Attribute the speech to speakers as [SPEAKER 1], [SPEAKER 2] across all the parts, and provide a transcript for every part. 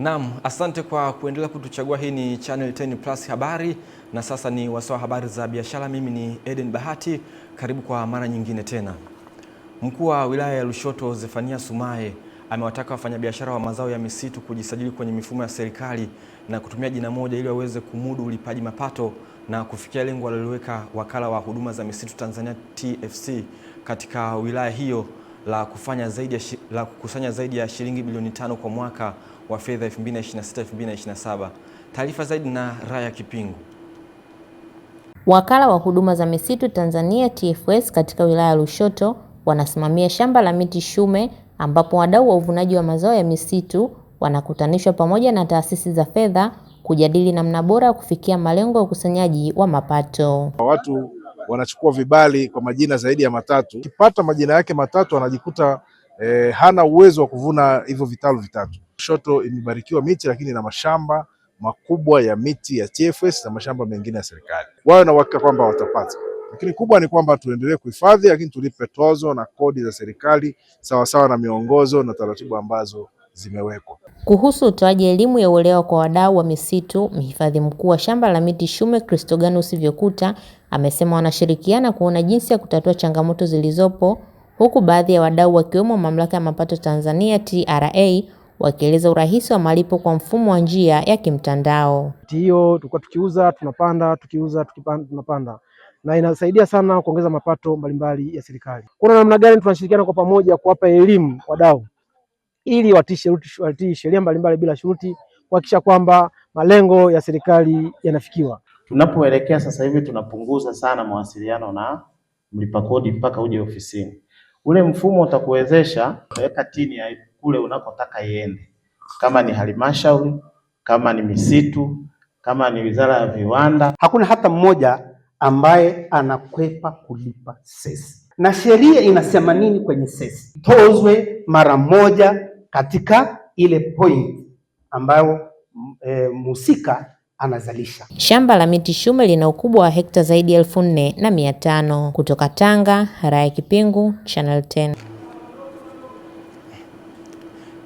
[SPEAKER 1] Naam, asante kwa kuendelea kutuchagua. Hii ni Channel 10 Plus habari na sasa ni wasaa habari za biashara. Mimi ni Eden Bahati, karibu kwa mara nyingine tena. Mkuu wa wilaya ya Lushoto Zephania Sumaye amewataka wafanyabiashara wa mazao ya misitu kujisajili kwenye mifumo ya serikali na kutumia jina moja ili waweze kumudu ulipaji mapato na kufikia lengo waliloweka Wakala wa Huduma za Misitu Tanzania TFC katika wilaya hiyo la kukusanya zaidi ya shilingi bilioni 5 kwa mwaka wa fedha 2026-2027. Taarifa zaidi na Raya Kipingu.
[SPEAKER 2] Wakala wa Huduma za Misitu Tanzania TFS katika wilaya ya Lushoto wanasimamia shamba la miti Shume ambapo wadau wa uvunaji wa mazao ya misitu wanakutanishwa pamoja na taasisi za fedha kujadili namna bora ya kufikia malengo ya ukusanyaji wa mapato.
[SPEAKER 3] Watu wanachukua vibali kwa majina zaidi ya matatu. Kipata majina yake matatu anajikuta hana uwezo wa kuvuna hivyo vitalu vitatu. Lushoto imebarikiwa miti lakini na mashamba makubwa ya miti ya TFS na mashamba mengine ya serikali. Wao na uhakika kwamba watapata. Lakini kubwa ni kwamba tuendelee kuhifadhi lakini tulipe tozo na kodi za serikali sawa na miongozo na taratibu ambazo zimewekwa.
[SPEAKER 2] Kuhusu utoaji elimu ya uelewa kwa wadau wa misitu, mhifadhi mkuu wa shamba la miti Shume Christoganus Vyokuta amesema wanashirikiana kuona jinsi ya kutatua changamoto zilizopo, huku baadhi ya wadau wakiwemo Mamlaka ya Mapato Tanzania TRA wakieleza urahisi wa malipo kwa mfumo wa njia ya kimtandao.
[SPEAKER 4] Hiyo tulikuwa tukiuza tunapanda, tukiuza tunapanda, na inasaidia sana kuongeza mapato mbalimbali ya serikali. Kuna namna gani tunashirikiana kwa pamoja kuwapa elimu wadau ili watii sheria mbalimbali bila shuruti, kuhakikisha kwamba malengo ya serikali yanafikiwa.
[SPEAKER 5] Tunapoelekea sasa hivi tunapunguza sana mawasiliano na mlipa kodi mpaka uje ofisini. Ule mfumo utakuwezesha kuweka tini ya kule unakotaka iende, kama ni halmashauri, kama ni misitu, kama ni Wizara ya Viwanda.
[SPEAKER 6] Hakuna hata mmoja ambaye anakwepa kulipa sesi. Na sheria inasema nini kwenye sesi? Tozwe mara moja katika ile point ambayo musika anazalisha.
[SPEAKER 2] Shamba la miti Shume lina ukubwa wa hekta zaidi ya 4,500. Kutoka Tanga, Raya Kipingu, Channel 10.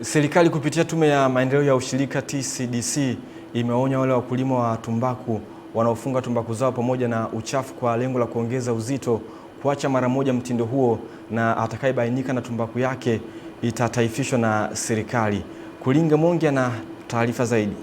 [SPEAKER 1] Serikali kupitia Tume ya Maendeleo ya Ushirika TCDC imeonya wale wakulima wa tumbaku wanaofunga tumbaku zao pamoja na uchafu kwa lengo la kuongeza uzito kuacha mara moja mtindo huo, na atakayebainika na tumbaku yake itataifishwa na serikali. Kulinga Mongi na taarifa zaidi.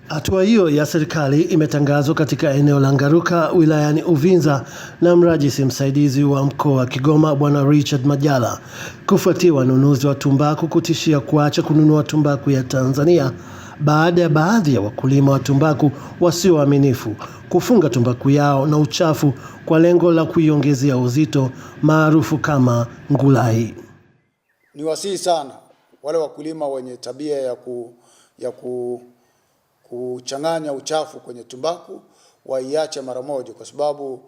[SPEAKER 7] Hatua hiyo ya serikali imetangazwa katika eneo la Ngaruka wilayani Uvinza na mrajisi msaidizi wa mkoa wa Kigoma Bwana Richard Majala, kufuatia wanunuzi wa tumbaku kutishia kuacha kununua tumbaku ya Tanzania baada ya baadhi ya wakulima wa tumbaku wasio waaminifu kufunga tumbaku yao na uchafu kwa lengo la kuiongezea uzito maarufu kama ngulai.
[SPEAKER 8] Ni wasihi sana wale wakulima wenye tabia ya kuchanganya uchafu kwenye tumbaku waiache mara moja, kwa sababu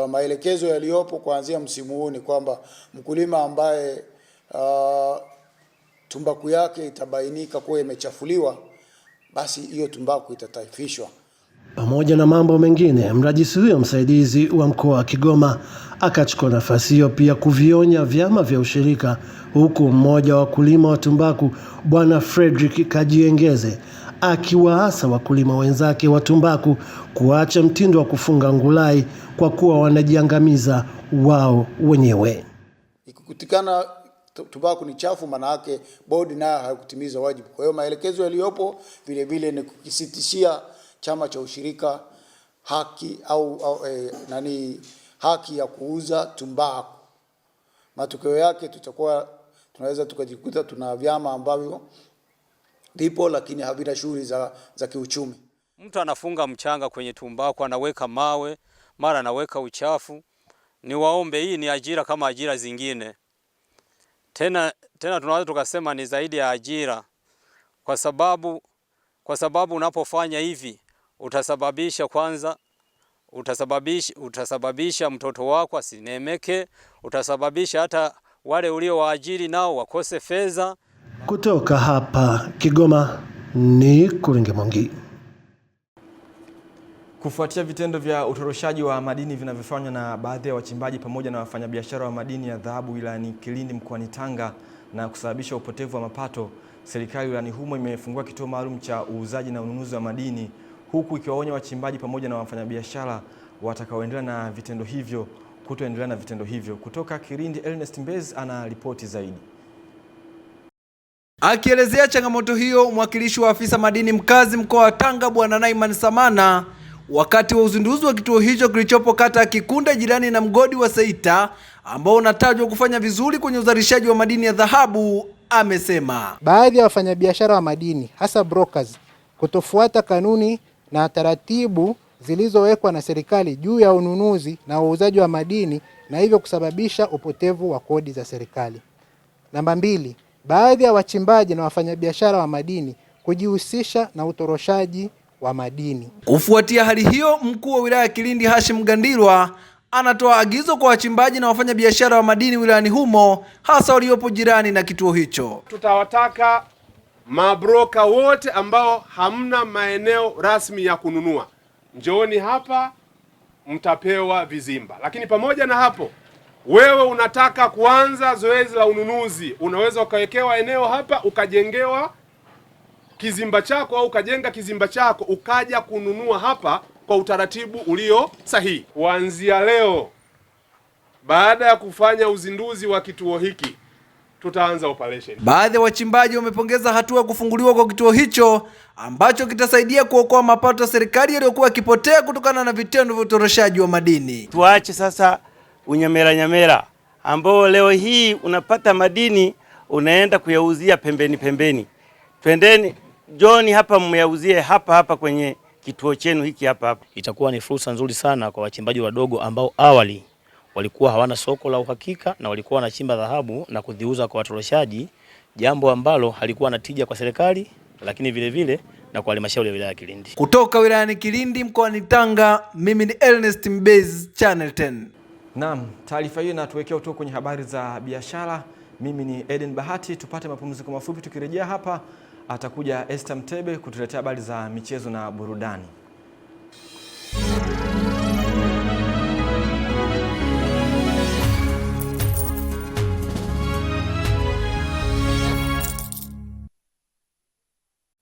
[SPEAKER 8] maelekezo yaliyopo kuanzia msimu huu ni kwamba mkulima ambaye tumbaku yake itabainika kuwa imechafuliwa, basi hiyo tumbaku itataifishwa.
[SPEAKER 7] Pamoja na mambo mengine, mrajisi huyo msaidizi wa mkoa wa Kigoma akachukua nafasi hiyo pia kuvionya vyama vya ushirika, huku mmoja wa wakulima wa tumbaku Bwana Frederick Kajiengeze akiwaasa wakulima wenzake wa tumbaku kuacha mtindo wa kufunga ngulai kwa kuwa wanajiangamiza wao wenyewe.
[SPEAKER 8] Ikikutikana tumbaku ni chafu, maana yake bodi nayo haikutimiza wajibu. Kwa hiyo maelekezo yaliyopo vile vile ni kukisitishia chama cha ushirika haki haki ya kuuza tumbaku. Matokeo yake tunaweza tukajikuta tuna vyama ambavyo vipo lakini havina shughuli za kiuchumi.
[SPEAKER 9] Mtu anafunga mchanga kwenye tumbaku, anaweka mawe, mara anaweka uchafu. Ni waombe, hii ni ajira kama ajira zingine. Tena tunaweza tukasema ni zaidi ya ajira, kwa sababu unapofanya hivi utasababisha mtoto wako asinemeke, utasababisha hata wale uliowaajiri nao wakose fedha.
[SPEAKER 7] Kutoka hapa Kigoma ni Kulinga Mongi.
[SPEAKER 1] Kufuatia vitendo vya utoroshaji wa madini vinavyofanywa na baadhi ya wachimbaji pamoja na wafanyabiashara wa madini ya dhahabu wilayani Kilindi mkoani Tanga na kusababisha upotevu wa mapato, serikali wilayani humo imefungua kituo maalum cha uuzaji na ununuzi wa madini, huku ikiwaonya wachimbaji pamoja na wafanyabiashara watakaoendelea na vitendo hivyo kutoendelea na vitendo hivyo. Kutoka Kilindi, Ernest Mbezi ana ripoti zaidi.
[SPEAKER 10] Akielezea changamoto hiyo, mwakilishi wa afisa madini mkazi mkoa wa Tanga Bwana Naiman Samana wakati wa uzinduzi wa kituo hicho kilichopo kata ya Kikunda jirani na mgodi wa Seita ambao unatajwa kufanya vizuri kwenye uzalishaji wa madini ya dhahabu, amesema
[SPEAKER 11] baadhi ya wafanyabiashara wa madini hasa brokers kutofuata kanuni na taratibu zilizowekwa na serikali juu ya ununuzi na uuzaji wa madini na hivyo kusababisha upotevu wa kodi za serikali. Namba 2, baadhi ya wachimbaji na wafanyabiashara wa madini kujihusisha na utoroshaji wa madini.
[SPEAKER 10] Kufuatia hali hiyo, mkuu wa wilaya ya Kilindi Hashim Gandilwa anatoa agizo kwa wachimbaji na wafanyabiashara wa madini wilayani humo hasa waliopo jirani na kituo hicho.
[SPEAKER 12] Tutawataka mabroka wote ambao hamna maeneo rasmi ya kununua, njooni hapa mtapewa vizimba. Lakini pamoja na hapo, wewe unataka kuanza zoezi la ununuzi, unaweza ukawekewa eneo hapa ukajengewa kizimba chako au ukajenga kizimba chako ukaja kununua hapa kwa utaratibu ulio sahihi. Kuanzia leo, baada ya kufanya uzinduzi wa kituo hiki, tutaanza operation.
[SPEAKER 10] Baadhi ya wachimbaji wamepongeza hatua ya kufunguliwa kwa kituo hicho ambacho kitasaidia kuokoa mapato ya serikali yaliyokuwa yakipotea kutokana na vitendo vya utoroshaji wa madini.
[SPEAKER 13] Tuache sasa unyamera ambao leo hii unapata madini unaenda kuyauzia pembeni. Twendeni John hapa mmeyauzie hapa kwenye kituo chenu hiki hapa.
[SPEAKER 14] Itakuwa ni fursa nzuri sana kwa wachimbaji wadogo ambao awali walikuwa hawana soko la uhakika na walikuwa wanachimba dhahabu na kuziuza kwa watoroshaji, jambo ambalo halikuwa na tija kwa serikali lakini vile vile na kwa halmashauri ya wilaya ya Kilindi.
[SPEAKER 10] Kutoka wilayani Kilindi mkoani Tanga, mimi ni Ernest Mbezi, Channel 10.
[SPEAKER 1] Naam, taarifa hiyo inatuwekea uto kwenye habari za biashara. Mimi ni Eden Bahati, tupate mapumziko mafupi. Tukirejea hapa atakuja Esther Mtebe kutuletea habari za michezo na burudani.